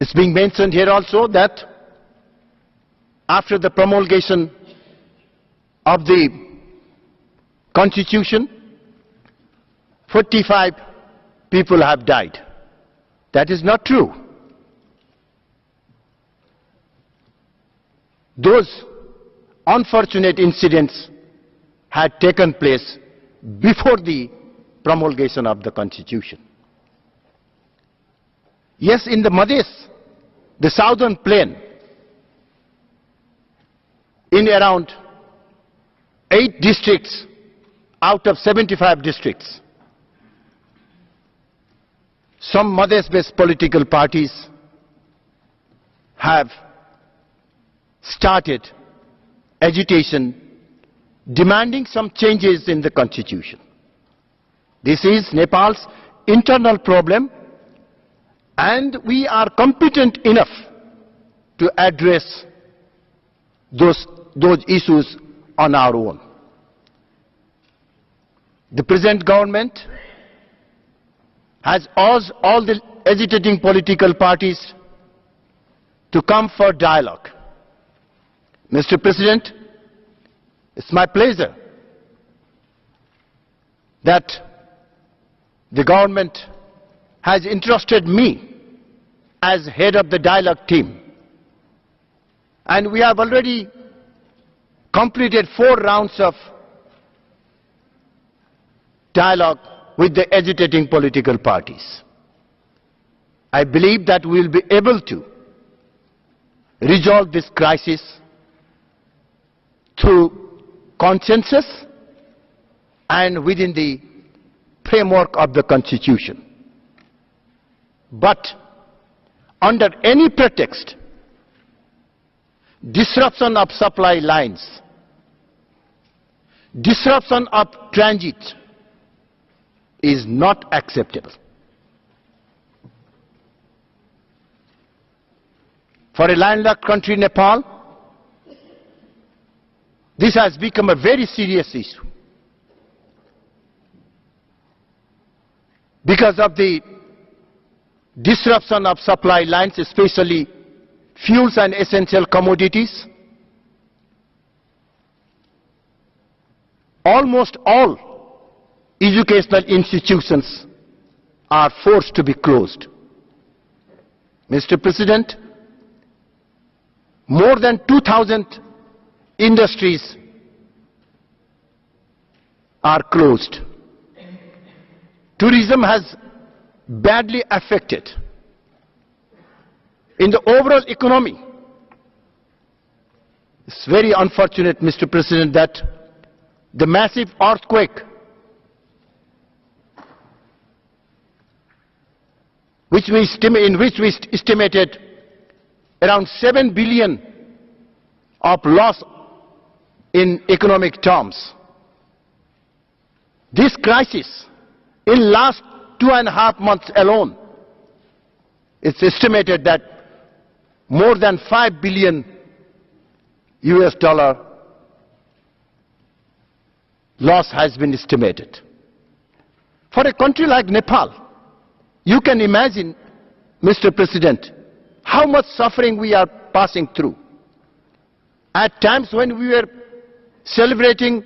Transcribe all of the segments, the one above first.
It's being mentioned here also that after the promulgation of the Constitution, 45 people have died. That is not true. Those unfortunate incidents had taken place before the promulgation of the Constitution. Yes, in the Madhes, the southern plain, in around 8 districts out of 75 districts, some Madhes-based political parties have started agitation demanding some changes in the Constitution. This is Nepal's internal problem, and we are competent enough to address those issues on our own. The present government has urged all the agitating political parties to come for dialogue. Mr. President, it's my pleasure that the government has entrusted me as head of the dialogue team. And we have already completed 4 rounds of dialogue with the agitating political parties. I believe that we will be able to resolve this crisis through consensus and within the framework of the Constitution. But under any pretext, disruption of supply lines, disruption of transit is not acceptable. For a landlocked country, Nepal, this has become a very serious issue because of the disruption of supply lines, especially fuels and essential commodities. Almost all educational institutions are forced to be closed. Mr. President, more than 2,000 industries are closed. Tourism has badly affected. In the overall economy, it's very unfortunate, Mr. President, that the massive earthquake in which we estimated around 7 billion of loss in economic terms. This crisis, in last 2.5 months alone, it's estimated that more than $5 billion loss has been estimated. For a country like Nepal, you can imagine, Mr. President, how much suffering we are passing through. At times when we were celebrating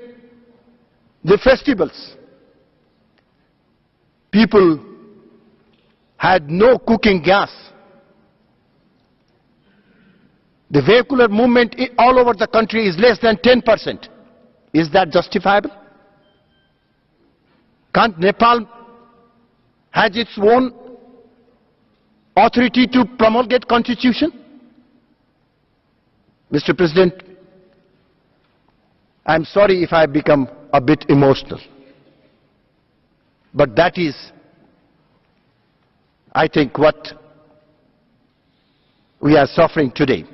the festivals, people had no cooking gas. The vehicular movement all over the country is less than 10%. Is that justifiable? Can't Nepal has its own authority to promulgate Constitution? Mr. President, I'm sorry if I become a bit emotional, but that is, I think, what we are suffering today.